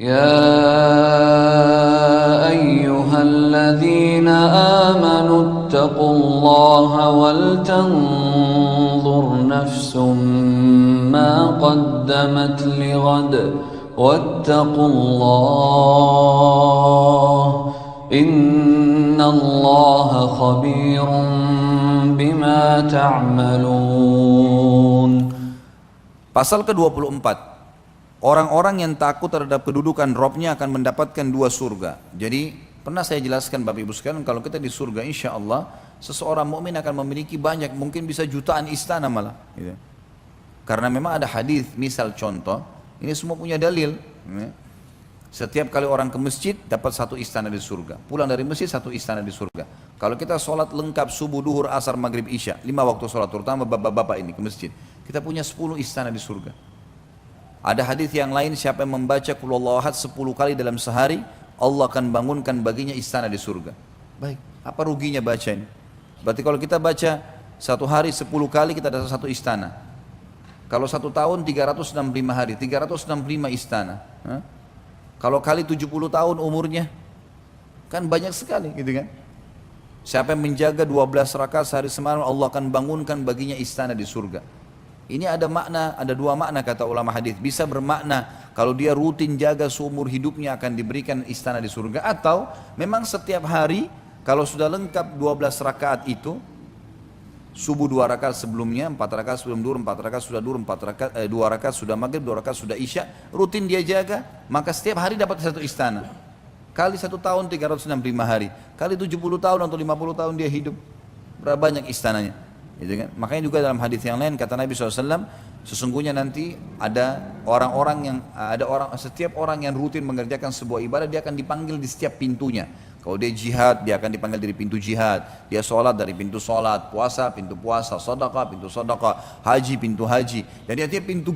يا أيها الذين آمنوا اتقوا الله ولتنظر نفس ما قدمت لغد واتقوا الله إن الله خبير بما تعملون. Pasal ke-24. Orang-orang yang takut terhadap kedudukan Robnya akan mendapatkan dua surga. Jadi pernah saya jelaskan Bapak Ibu sekalian, kalau kita di surga insya Allah seseorang mukmin akan memiliki banyak, mungkin bisa jutaan istana malah gitu. Karena memang ada hadis, misal contoh, ini semua punya dalil ya. Setiap kali orang ke masjid dapat satu istana di surga, pulang dari masjid satu istana di surga. Kalau kita sholat lengkap subuh, duhur, asar, maghrib, isya, 5 waktu sholat, terutama bapak-bapak ini ke masjid, kita punya 10 istana di surga. Ada hadis yang lain, siapa yang membaca Qul Huwallahu Ahad 10 kali dalam sehari, Allah akan bangunkan baginya istana di surga. Baik, apa ruginya baca ini? Berarti kalau kita baca satu hari 10 kali kita ada satu istana. Kalau satu tahun 365 hari, 365 istana. Kalau kali 70 tahun umurnya, kan banyak sekali gitu kan. Siapa yang menjaga 12 rakaat sehari semalam, Allah akan bangunkan baginya istana di surga. Ini ada makna, ada dua makna kata ulama hadis. Bisa bermakna kalau dia rutin jaga seumur hidupnya akan diberikan istana di surga, atau memang setiap hari kalau sudah lengkap 12 rakaat itu, subuh 2 rakaat sebelumnya, 4 rakaat sebelum duhur, 4 rakaat sudah duhur, 2 rakaat sudah maghrib, 2 rakaat sudah isya, rutin dia jaga, maka setiap hari dapat satu istana. Kali 1 tahun 365 hari, kali 70 tahun atau 50 tahun dia hidup, berapa banyak istananya? Gitu kan? Makanya juga dalam hadis yang lain kata Nabi SAW, sesungguhnya nanti ada setiap orang yang rutin mengerjakan sebuah ibadah, dia akan dipanggil di setiap pintunya. Kalau dia jihad, dia akan dipanggil dari pintu jihad. Dia sholat dari pintu sholat, puasa, pintu puasa, sedekah, pintu sedekah, haji, pintu haji. Jadi artinya pintu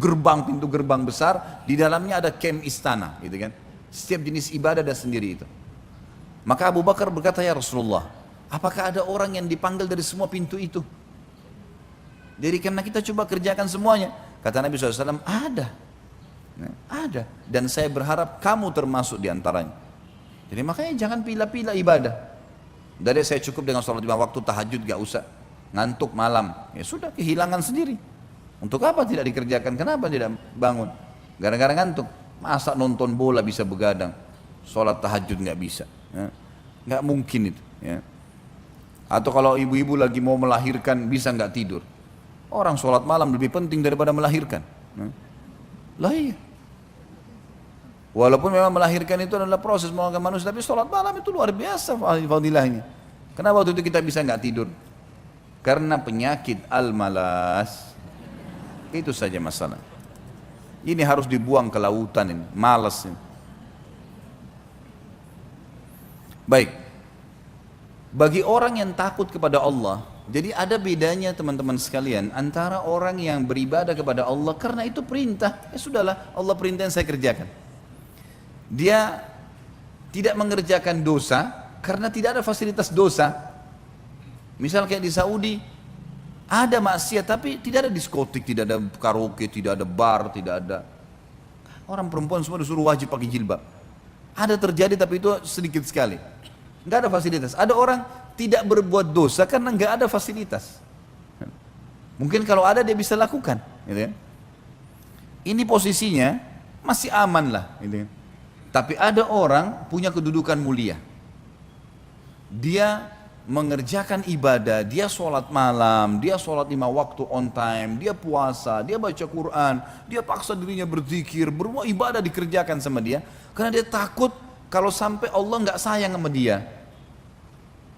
gerbang besar, di dalamnya ada kem istana, gitu kan? Setiap jenis ibadah ada sendiri itu. Maka Abu Bakar berkata, ya Rasulullah, apakah ada orang yang dipanggil dari semua pintu itu? Jadi karena kita coba kerjakan semuanya. Kata Nabi SAW, ada. Ada. Dan saya berharap kamu termasuk diantaranya. Jadi makanya jangan pilih-pilih ibadah. Dari saya cukup dengan sholat 5 waktu, tahajud gak usah. Ngantuk malam, ya sudah kehilangan sendiri. Untuk apa tidak dikerjakan? Kenapa tidak bangun? Gara-gara ngantuk. Masa nonton bola bisa begadang, sholat tahajud gak bisa ya? Gak mungkin itu ya. Atau kalau ibu-ibu lagi mau melahirkan, bisa gak tidur? Orang sholat malam lebih penting daripada melahirkan. Lah iya. Walaupun memang melahirkan itu adalah proses mengangkat manusia, tapi sholat malam itu luar biasa fadilahnya. Kenapa waktu itu kita bisa nggak tidur? Karena penyakit al-malas. Itu saja masalah. Ini harus dibuang ke lautan ini, malas ini. Baik. Bagi orang yang takut kepada Allah, jadi ada bedanya teman-teman sekalian antara orang yang beribadah kepada Allah karena itu perintah, ya sudahlah Allah perintah yang saya kerjakan. Dia tidak mengerjakan dosa karena tidak ada fasilitas dosa. Misal kayak di Saudi, ada maksiat tapi tidak ada diskotik, tidak ada karaoke, tidak ada bar, tidak ada. Orang perempuan semua disuruh wajib pakai jilbab. Ada terjadi tapi itu sedikit sekali. Nggak ada fasilitas. Ada orang tidak berbuat dosa karena nggak ada fasilitas. Mungkin kalau ada dia bisa lakukan, gitu kan? Ini posisinya masih aman lah, gitu kan? Tapi ada orang punya kedudukan mulia. Dia mengerjakan ibadah, dia sholat malam, dia sholat 5 waktu on time, dia puasa, dia baca Quran, dia paksa dirinya berzikir, berbuat ibadah dikerjakan sama dia, karena dia takut kalau sampai Allah nggak sayang sama dia.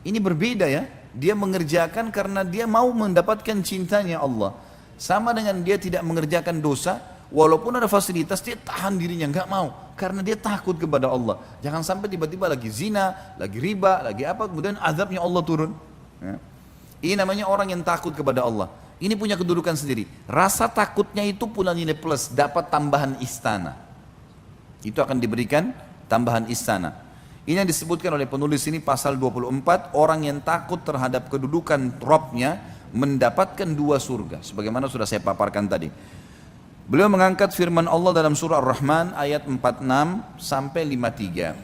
Ini berbeda ya, dia mengerjakan karena dia mau mendapatkan cintanya Allah. Sama dengan dia tidak mengerjakan dosa, walaupun ada fasilitas dia tahan dirinya, nggak mau, karena dia takut kepada Allah. Jangan sampai tiba-tiba lagi zina, lagi riba, lagi apa, kemudian azabnya Allah turun. Ya. Ini namanya orang yang takut kepada Allah. Ini punya kedudukan sendiri. Rasa takutnya itu punya nilai plus, dapat tambahan istana. Itu akan diberikan tambahan istana. Ini yang disebutkan oleh penulis ini pasal 24, orang yang takut terhadap kedudukan Robnya mendapatkan 2 surga. Sebagaimana sudah saya paparkan tadi. Beliau mengangkat firman Allah dalam surah Ar-Rahman ayat 46 sampai 53.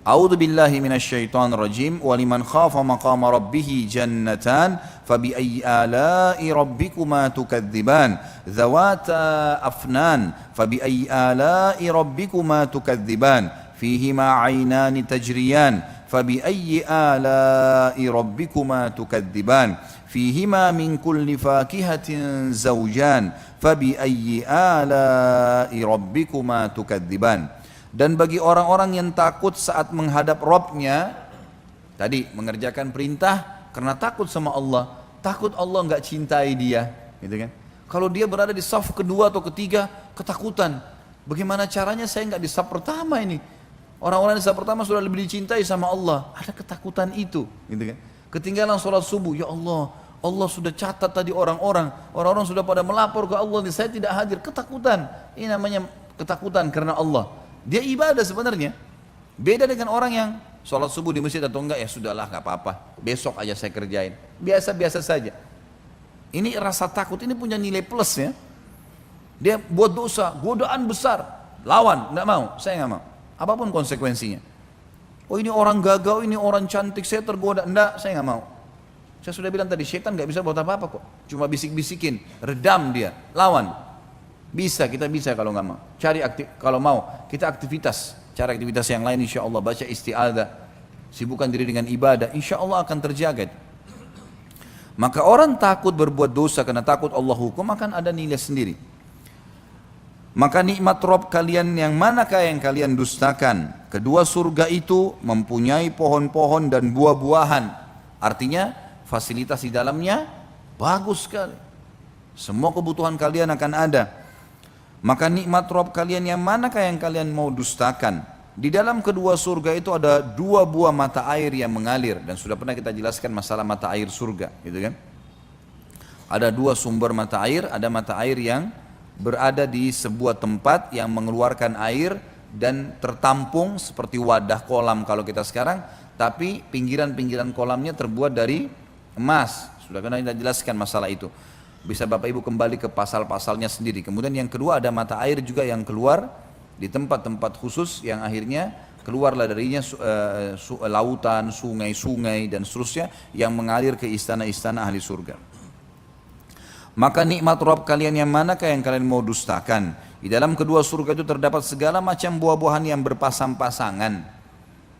A'udzu billahi minasyaitonir rajim wa liman khafa maqama rabbih jannatan fabiayyi ala'i rabbikuma tukadziban dzawata afnan fabiayyi ala'i rabbikuma tukadziban fihima 'ainani tajriyan fabiayyi ala'i rabbikuma tukadziban fihima min kulli fakihatin zawjan fabiayyi ala'i rabbikuma tukadziban. Dan bagi orang-orang yang takut saat menghadap Rabbnya, tadi mengerjakan perintah karena takut sama Allah, takut Allah nggak cintai dia, gitu kan? Kalau dia berada di saf kedua atau ketiga, ketakutan. Bagaimana caranya saya nggak di saf pertama ini? Orang-orang di saf pertama sudah lebih dicintai sama Allah. Ada ketakutan itu, gitu kan? Ketinggalan sholat subuh, ya Allah, Allah sudah catat tadi orang-orang sudah pada melapor ke Allah, saya tidak hadir, ketakutan. Ini namanya ketakutan karena Allah. Dia ibadah sebenarnya. Beda dengan orang yang sholat subuh di masjid atau enggak, ya sudahlah nggak apa-apa, besok aja saya kerjain. Biasa-biasa saja. Ini rasa takut ini punya nilai plus ya. Dia buat dosa, godaan besar, lawan, nggak mau, saya nggak mau. Apapun konsekuensinya. Oh ini orang gagal, ini orang cantik, saya tergoda, enggak, saya nggak mau. Saya sudah bilang tadi, syaitan nggak bisa buat apa-apa kok. Cuma bisik-bisikin, redam dia, lawan. Bisa, kita bisa kalau nggak mau. Kalau mau, kita aktivitas. Cara aktivitas yang lain insya Allah, baca isti'adzah, sibukkan diri dengan ibadah, insya Allah akan terjaga. Maka orang takut berbuat dosa karena takut Allah hukum akan ada nilai sendiri. Maka nikmat Rabb kalian yang manakah yang kalian dustakan? Kedua surga itu mempunyai pohon-pohon dan buah-buahan. Artinya fasilitas di dalamnya bagus sekali. Semua kebutuhan kalian akan ada. Maka nikmat Rabb kalian yang manakah yang kalian mau dustakan? Di dalam kedua surga itu ada dua buah mata air yang mengalir. Dan sudah pernah kita jelaskan masalah mata air surga, gitu kan? Ada dua sumber mata air. Ada mata air yang berada di sebuah tempat yang mengeluarkan air dan tertampung seperti wadah kolam kalau kita sekarang. Tapi pinggiran-pinggiran kolamnya terbuat dari emas. Sudah pernah kita jelaskan masalah itu. Bisa Bapak Ibu kembali ke pasal-pasalnya sendiri. Kemudian yang kedua ada mata air juga yang keluar di tempat-tempat khusus yang akhirnya keluarlah darinya lautan, sungai-sungai dan seterusnya yang mengalir ke istana-istana ahli surga. Maka nikmat Rabb kalian yang manakah yang kalian mau dustakan? Di dalam kedua surga itu terdapat segala macam buah-buahan yang berpasang-pasangan.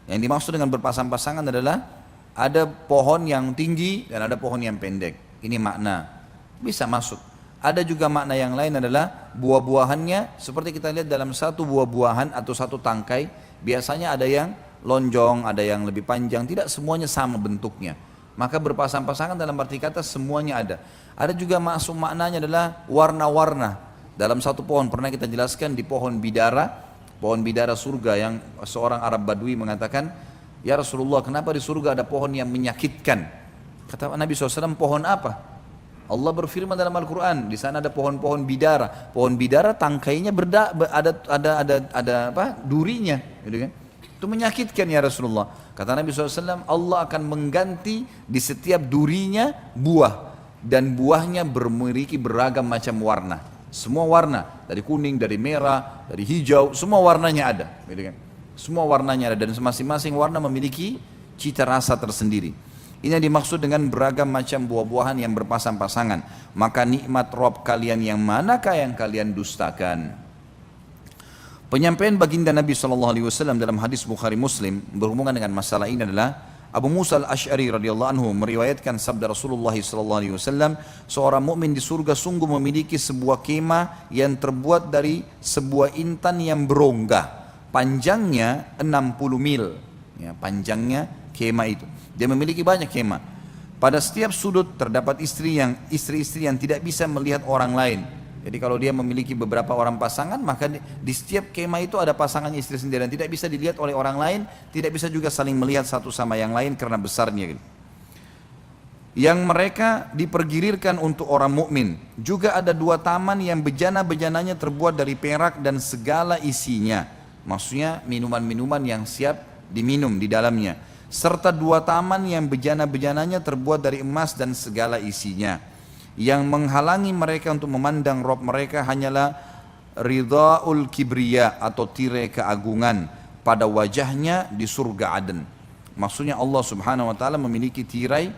Yang dimaksud dengan berpasang-pasangan adalah ada pohon yang tinggi dan ada pohon yang pendek. Ini makna. Bisa masuk. Ada juga makna yang lain adalah buah-buahannya seperti kita lihat dalam satu buah-buahan atau satu tangkai, biasanya ada yang lonjong, ada yang lebih panjang, tidak semuanya sama bentuknya. Maka berpasang-pasangan dalam arti kata semuanya ada. Ada juga masuk maknanya adalah warna-warna. Dalam satu pohon pernah kita jelaskan di pohon bidara surga yang seorang Arab Badui mengatakan, "Ya Rasulullah, kenapa di surga ada pohon yang menyakitkan?" Kata Nabi SAW, "Pohon apa?" Allah berfirman dalam Al-Quran, di sana ada pohon-pohon bidara. Pohon bidara tangkainya ada durinya, gitu kan? Itu menyakitkan ya Rasulullah. Kata Nabi SAW, Allah akan mengganti di setiap durinya buah, dan buahnya memiliki beragam macam warna. Semua warna, dari kuning, dari merah, dari hijau, semua warnanya ada, gitu kan? Semua warnanya ada dan masing-masing warna memiliki cita rasa tersendiri. Ini yang dimaksud dengan beragam macam buah-buahan yang berpasang-pasangan. Maka nikmat Rabb kalian yang manakah yang kalian dustakan? Penyampaian baginda Nabi SAW dalam hadis Bukhari Muslim berhubungan dengan masalah ini adalah Abu Musa al-Ash'ari radhiyallahu anhu meriwayatkan sabda Rasulullah SAW, seorang mukmin di surga sungguh memiliki sebuah kemah yang terbuat dari sebuah intan yang berongga, panjangnya 60 mil, ya, panjangnya kemah itu. Dia memiliki banyak kemah. Pada setiap sudut terdapat istri-istri yang tidak bisa melihat orang lain. Jadi kalau dia memiliki beberapa orang pasangan, maka di setiap kemah itu ada pasangannya istri sendiri dan tidak bisa dilihat oleh orang lain, tidak bisa juga saling melihat satu sama yang lain karena besarnya. Yang mereka dipergirirkan untuk orang mukmin. Juga ada dua taman yang bejana-bejananya terbuat dari perak dan segala isinya. Maksudnya minuman-minuman yang siap diminum di dalamnya. Serta dua taman yang bejana-bejananya terbuat dari emas dan segala isinya. Yang menghalangi mereka untuk memandang Rabb mereka hanyalah ridhaul kibriya atau tirai keagungan pada wajahnya di surga Aden. Maksudnya Allah Subhanahu wa taala memiliki tirai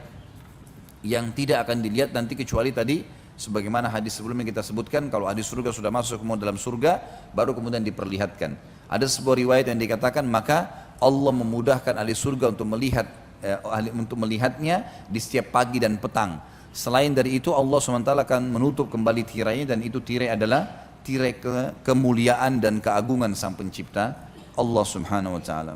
yang tidak akan dilihat nanti kecuali tadi sebagaimana hadis sebelumnya kita sebutkan, kalau ahli surga sudah masuk kemudian dalam surga baru kemudian diperlihatkan. Ada sebuah riwayat yang dikatakan maka Allah memudahkan ahli surga untuk melihatnya di setiap pagi dan petang. Selain dari itu Allah SWT akan menutup kembali tirainya, dan itu tirai adalah tirai kemuliaan dan keagungan Sang Pencipta Allah Subhanahu wa taala.